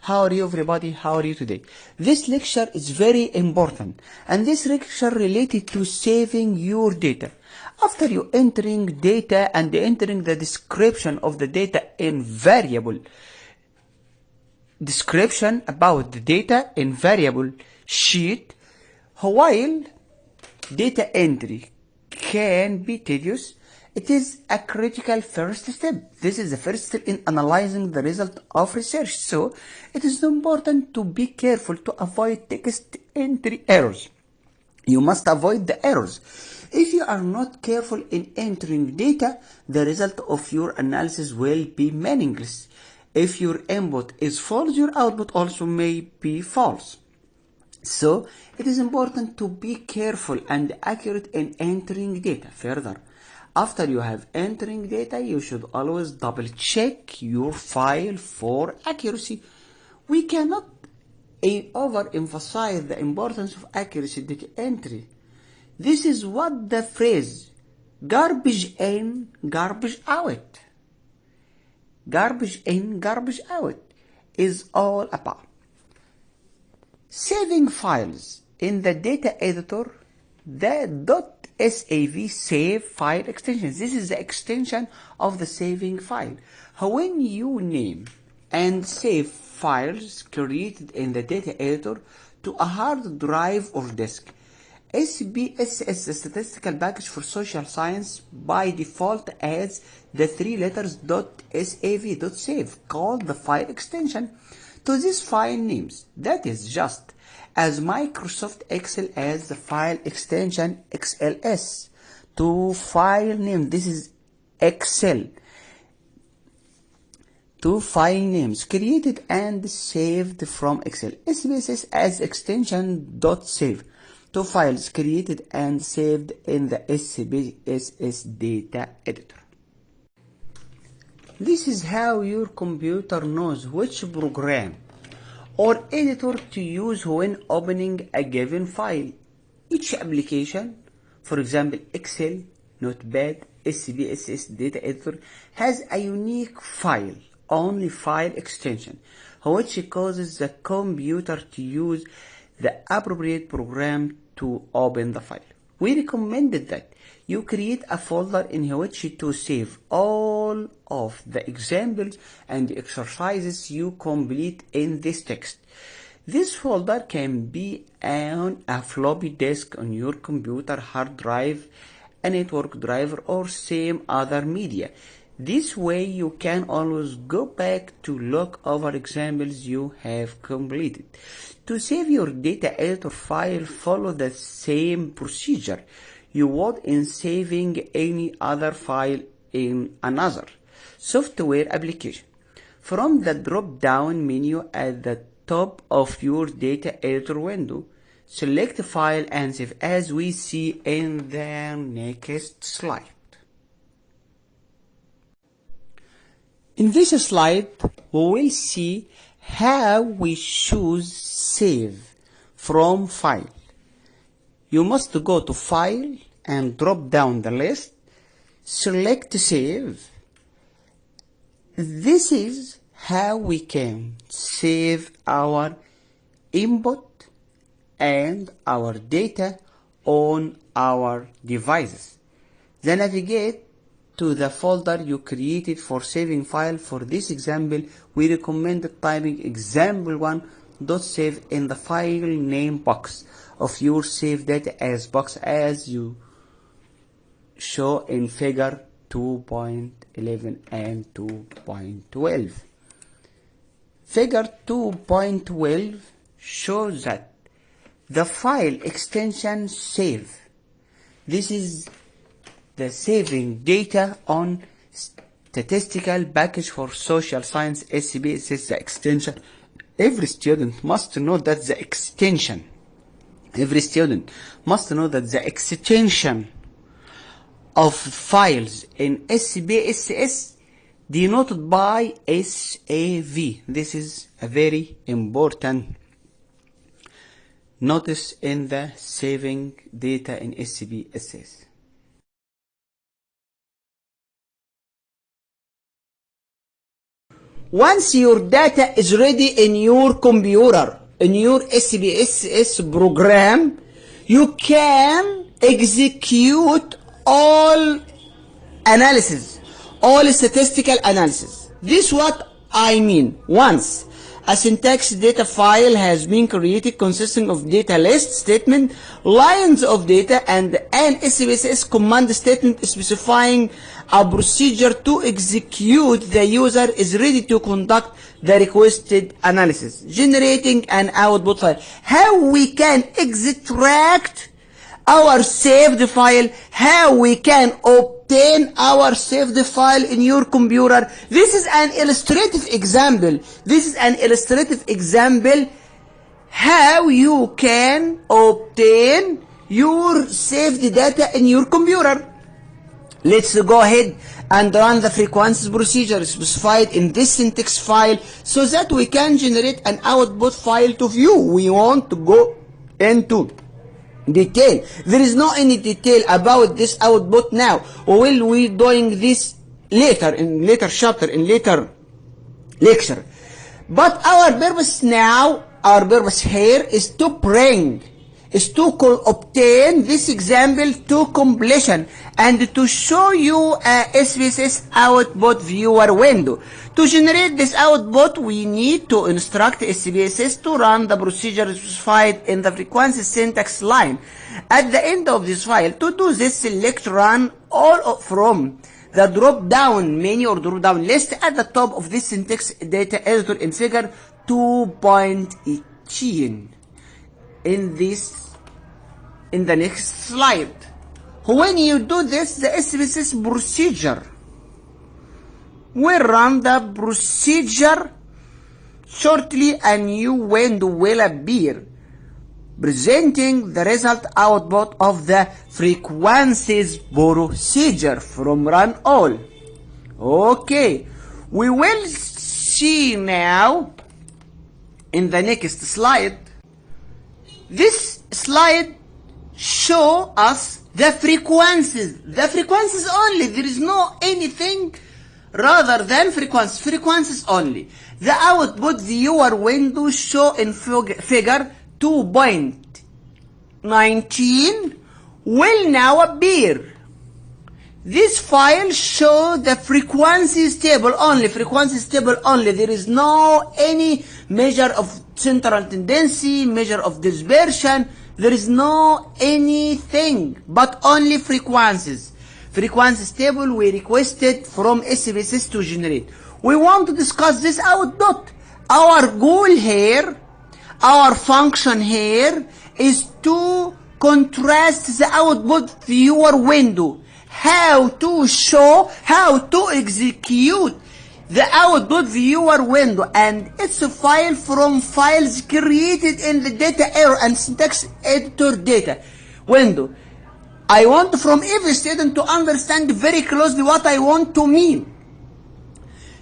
How are you everybody? How are you today? This lecture is very important, and this lecture related to saving your data. After you entering data and entering the description of the data in variable, description about the data in variable sheet, while data entry can be tedious, it is a critical first step. This is the first step in analyzing the result of research. So it is important to be careful to avoid text entry errors. You must avoid the errors. If you are not careful in entering data, the result of your analysis will be meaningless. If your input is false, your output also may be false. So it is important to be careful and accurate in entering data. Further, after you have entering data, you should always double check your file for accuracy. We cannot overemphasize the importance of accuracy data entry. This is what the phrase garbage in, garbage out, garbage in, garbage out is all about. Saving files in the data editor, the .sav save file extension. This is the extension of the saving file. When you name and save files created in the data editor to a hard drive or disk, SPSS, the statistical package for social science, by default adds the three letters .sav, called the file extension, to these file names. That is just as Microsoft Excel adds the file extension XLS to file name. This is Excel. To file names created and saved from Excel. SPSS adds extension .save to files created and saved in the SPSS data editor. This is how your computer knows which program or editor to use when opening a given file. Each application, for example Excel, Notepad, SPSS data editor, has a unique file, only file extension, which causes the computer to use the appropriate program to open the file. We recommended that you create a folder in which to save all of the examples and exercises you complete in this text. This folder can be on a floppy disk on your computer hard drive, a network drive, or same other media. This way you can always go back to look over examples you have completed. To save your data editor file, follow the same procedure you would in saving any other file in another software application. From the drop-down menu at the top of your data editor window, select File and Save, as we see in the next slide. In this slide, we will see how we choose Save from File. You must go to File and drop down the list, select Save. This is how we can save our input and our data on our devices. Then navigate to the folder you created for saving file. For this example, we recommend typing example1.save in the file name box of your save data as box, as you show in figure 2.11 and 2.12. Figure 2.12 shows that the file extension save. This is the saving data on statistical package for social science. SPSS, the extension. Every student must know that the extension. Every student must know that the extension of files in SPSS denoted by SAV. This is a very important notice in the saving data in SPSS. Once your data is ready in your computer, in your SPSS program, you can execute all analysis, all statistical analysis. This is what I mean. Once a syntax data file has been created consisting of data list, statement, lines of data, and an SPSS command statement specifying a procedure to execute, the user is ready to conduct the requested analysis, generating an output file. How we can extract our saved file, how we can obtain our saved file in your computer. This is an illustrative example. This is an illustrative example how you can obtain your saved data in your computer. Let's go ahead and run the frequencies procedure specified in this syntax file so that we can generate an output file to view. We want to go into detail. There is no any detail about this output now. Will we doing this later, in later chapter, in later lecture. But our purpose now, our purpose here is to obtain this example to completion and to show you a SPSS output viewer window. To generate this output, we need to instruct SPSS to run the procedure specified in the frequency syntax line. At the end of this file, to do this, select run all from the drop-down menu or drop-down list at the top of this syntax data editor in figure 2.18. In the next slide. When you do this, the SPSS procedure will run the procedure shortly. A new window will appear presenting the result output of the frequencies procedure from run all. Okay, we will see now in the next slide. This slide show us the frequencies only. There is no anything rather than frequencies only. The output viewer window show in figure 2.19 will now appear. This file show the frequencies table only. There is no any measure of central tendency, measure of dispersion. There is no anything but only frequencies. Frequencies table we requested from SPSS to generate. We want to discuss this output. Our goal here, our function here is to contrast the output viewer window. How to show, how to execute the output viewer window and its file from files created in the data error and syntax editor data window. I want from every student to understand very closely what I want to mean.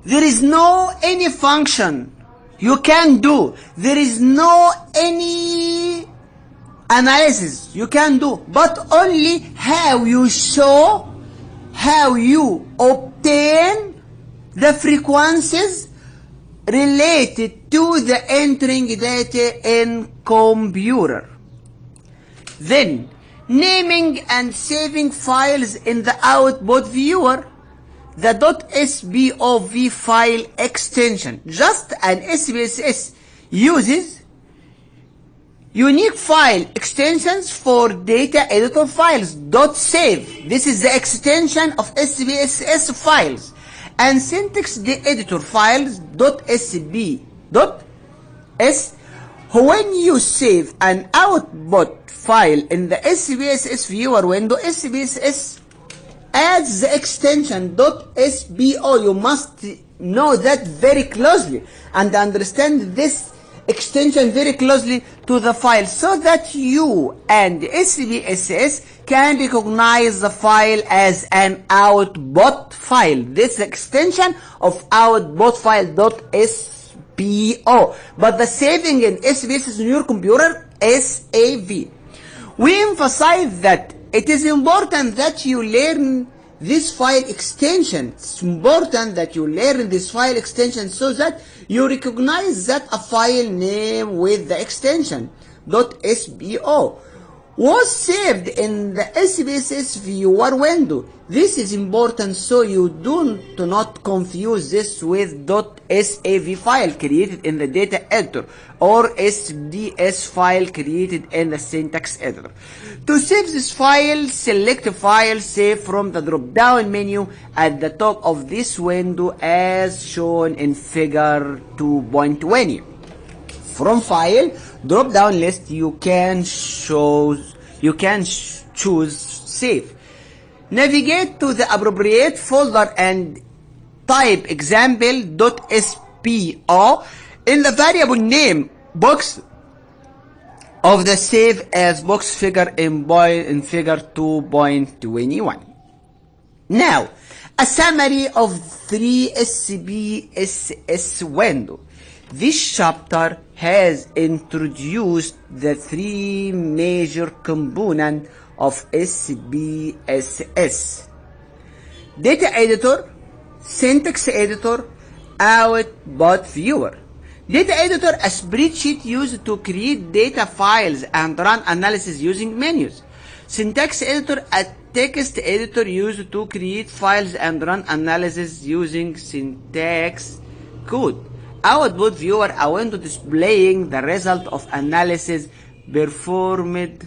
There is no any function you can do. There is no any analysis you can do, but only how you show, how you obtain the frequencies related to the entering data in computer. Then naming and saving files in the output viewer. The .sbov file extension. Just an SPSS uses unique file extensions for data editor files. .save. This is the extension of SPSS files. And syntax editor files. .sb. .s. When you save an output file in the SPSS viewer window, SPSS adds the extension .sbo. You must know that very closely and understand this extension very closely to the file so that you and SPSS can recognize the file as an output file. This extension of output file .sbo. But the saving in SPSS in your computer, SAV. We emphasize that it is important that you learn this file extension. It's important that you learn this file extension so that you recognize that a file name with the extension .sbo was saved in the SPSS viewer window. This is important so you do not confuse this with .sav file created in the data editor or SDS file created in the syntax editor. To save this file, select File Save from the drop-down menu at the top of this window as shown in figure 2.20. From File drop-down list, you can choose Save. Navigate to the appropriate folder and type example.spo in the variable name box of the Save as box figure in figure 2.21. Now, a summary of 3 SPSS window. This chapter has introduced the 3 major components of SPSS: data editor, syntax editor, output viewer. Data editor, a spreadsheet used to create data files and run analysis using menus. Syntax editor, a text editor used to create files and run analysis using syntax code. Output viewer, a window displaying the result of analysis performed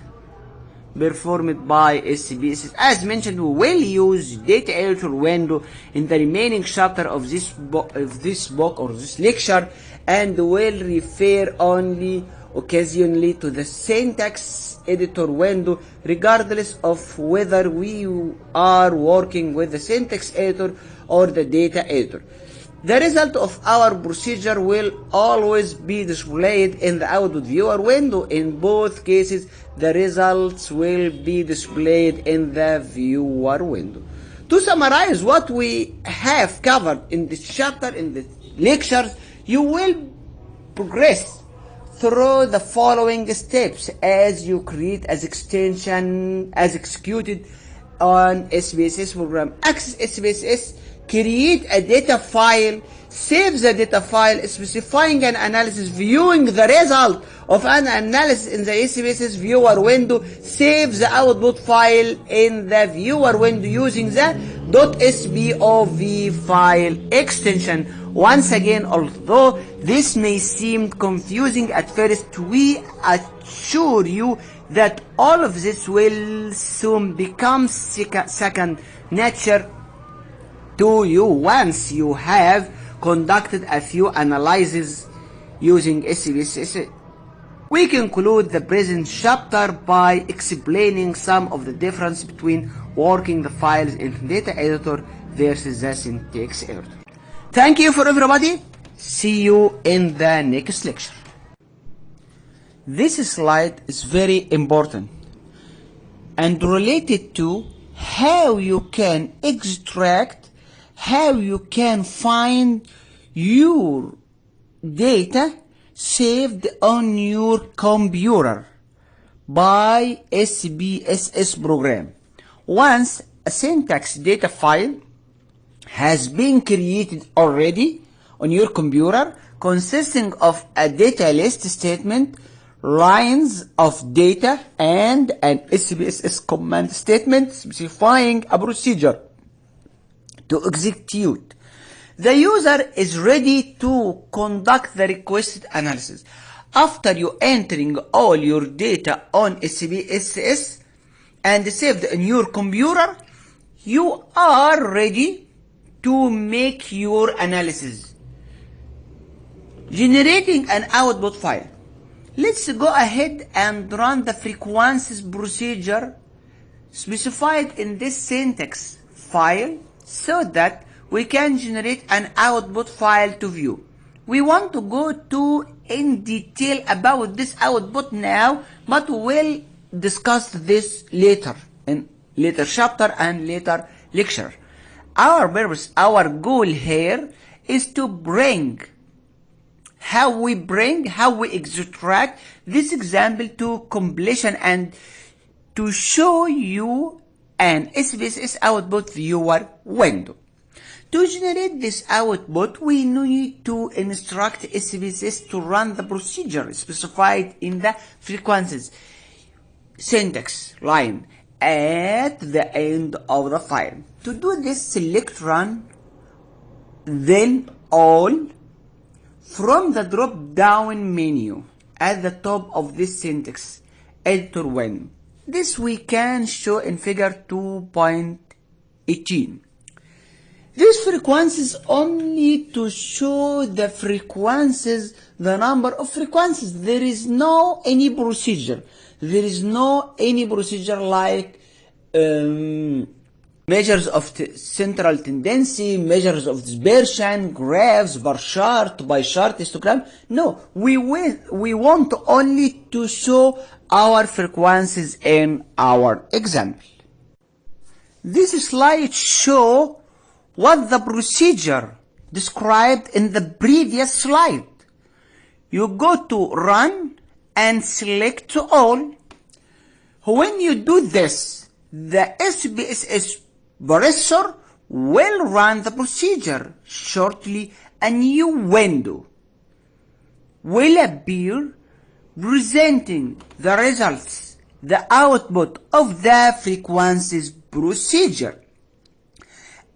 by SPSS. As mentioned, we will use data editor window in the remaining chapter of this book or this lecture, and will refer only occasionally to the syntax editor window, regardless of whether we are working with the syntax editor or the data editor. The result of our procedure will always be displayed in the output viewer window. In both cases, the results will be displayed in the viewer window. To summarize what we have covered in this chapter, in the lectures, you will progress through the following steps as you create as extension as executed on SPSS program. Access SPSS, create a data file, save the data file, specifying an analysis, viewing the result of an analysis in the SPSS viewer window, save the output file in the viewer window using the .sbov file extension. Once again, although this may seem confusing at first, we assure you that all of this will soon become second nature to you once you have conducted a few analyses using SPSS. We conclude the present chapter by explaining some of the difference between working the files in data editor versus the syntax editor. Thank you for everybody. See you in the next lecture. This slide is very important and related to how you can extract, how you can find your data saved on your computer by SPSS program. Once a syntax data file has been created already on your computer, consisting of a data list statement, lines of data, and an SPSS command statement specifying a procedure to execute, the user is ready to conduct the requested analysis. After you entering all your data on SPSS and saved in your computer, you are ready to make your analysis, generating an output file. Let's go ahead and run the frequencies procedure specified in this syntax file so that we can generate an output file to view. We want to go in detail about this output now, but we'll discuss this later in later chapter and later lecture. Our purpose, our goal here is to bring how we extract this example to completion and to show you an SPSS output viewer window. To generate this output, we need to instruct SPSS to run the procedure specified in the frequencies syntax line at the end of the file. To do this, select Run, then All from the drop-down menu at the top of this syntax editor window. This we can show in figure 2.18. These frequencies only to show the frequencies, the number of frequencies. There is no any procedure. There is no any procedure like measures of central tendency, measures of dispersion, graphs, bar chart, by chart, histogram. No, we want only to show our frequencies in our example. This slide shows what the procedure described in the previous slide. You go to Run and select All. When you do this, the SPSS processor will run the procedure. Shortly, a new window will appear presenting the results, the output of the frequencies procedure.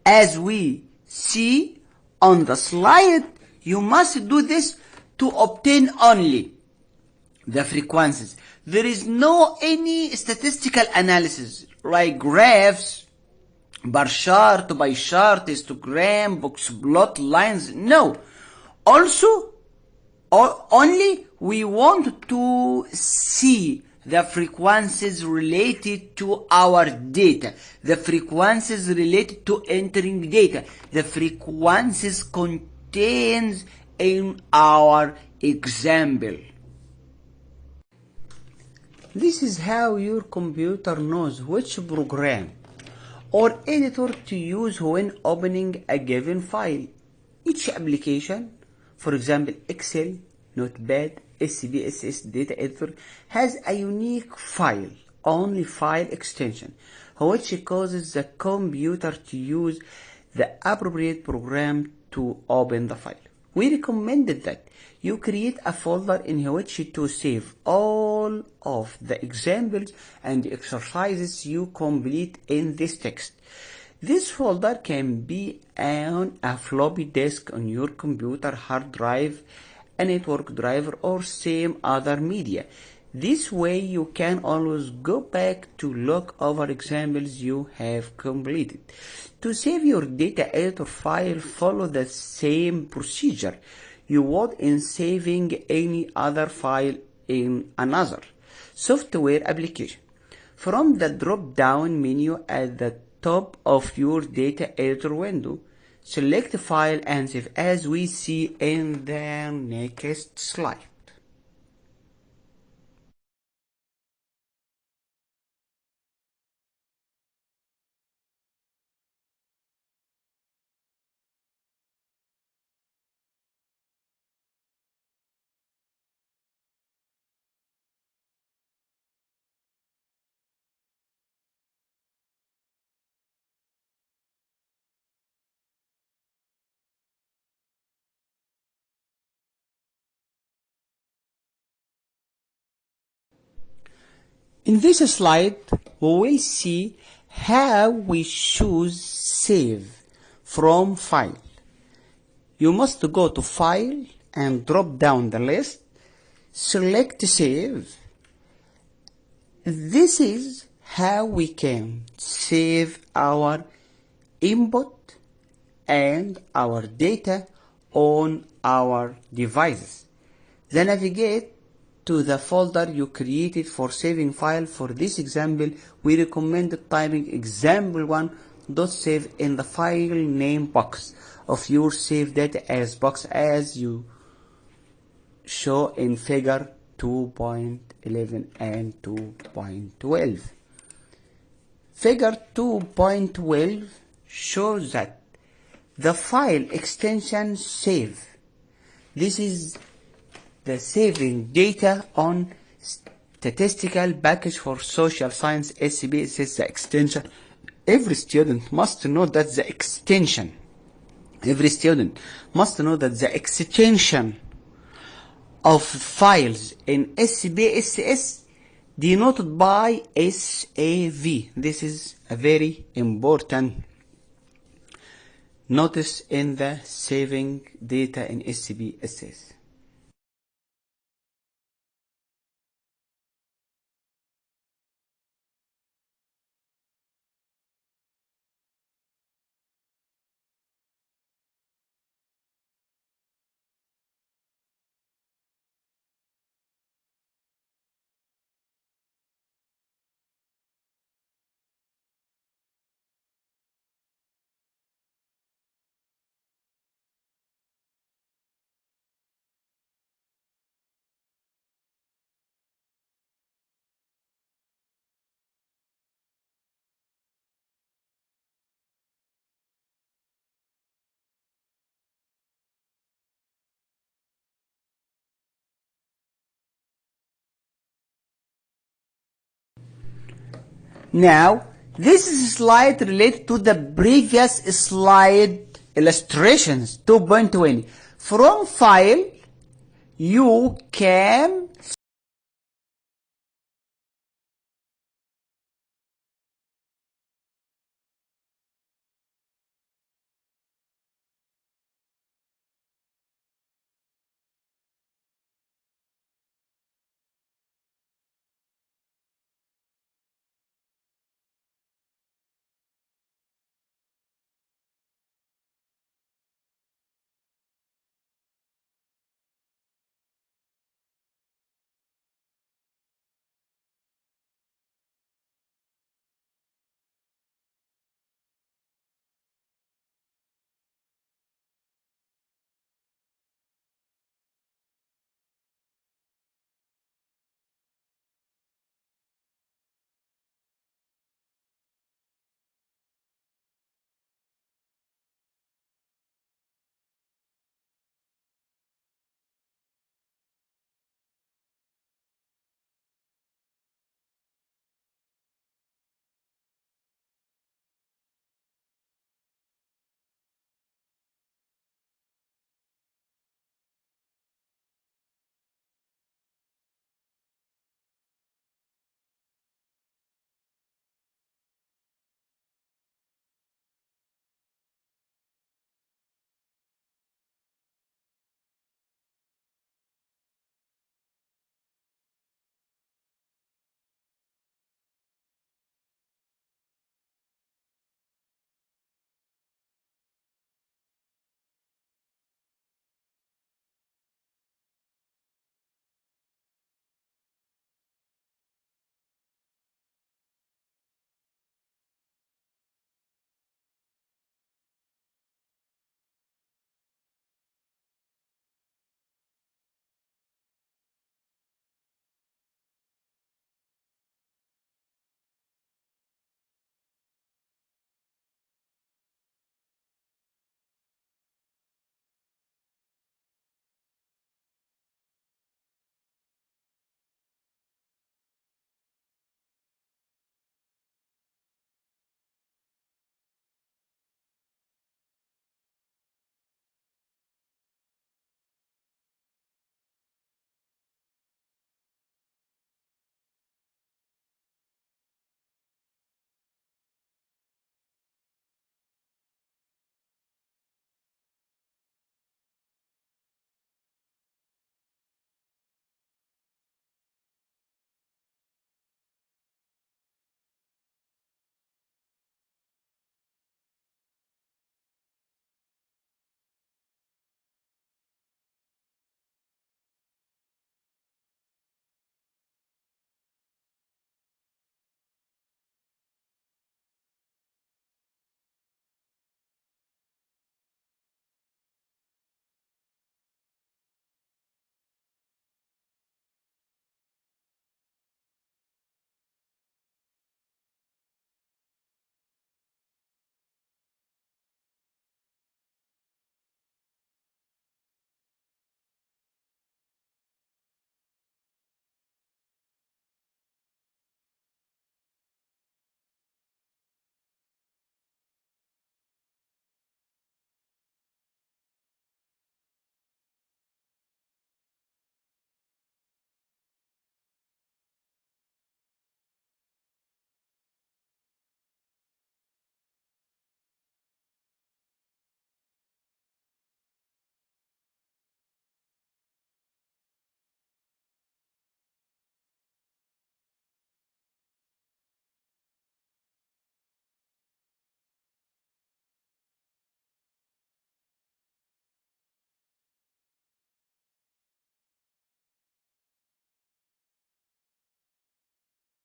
As we see on the slide, you must do this to obtain only the frequencies. There is no any statistical analysis like graphs, bar chart, by chart, histogram, box plot, lines. No. Also, only we want to see the frequencies related to our data, the frequencies related to entering data, the frequencies contained in our example. This is how your computer knows which program or editor to use when opening a given file. Each application, for example Excel, Notepad, SPSS data editor, has a unique file, only file extension, which causes the computer to use the appropriate program to open the file. We recommended that you create a folder in which to save all of the examples and exercises you complete in this text. This folder can be on a floppy disk on your computer hard drive, a network drive, or same other media. This way you can always go back to look over examples you have completed. To save your data editor file, follow the same procedure you would in saving any other file in another software application. From the drop-down menu at the top of your data editor window, select File and Save as we see in the next slide. In this slide, we will see how we choose Save from File. You must go to File and drop down the list, select Save. This is how we can save our input and our data on our devices. Then navigate to the folder you created for saving file. For this example, we recommend typing example1.save in the file name box of your save data as box as you show in figure 2.11 and 2.12. Figure 2.12 shows that the file extension save. This is the saving data on statistical package for social science SPSS. The extension every student must know that the extension of files in SPSS denoted by SAV. This is a very important notice in the saving data in SPSS. Now, this slide related to the previous slide illustrations 2.20. From file, you can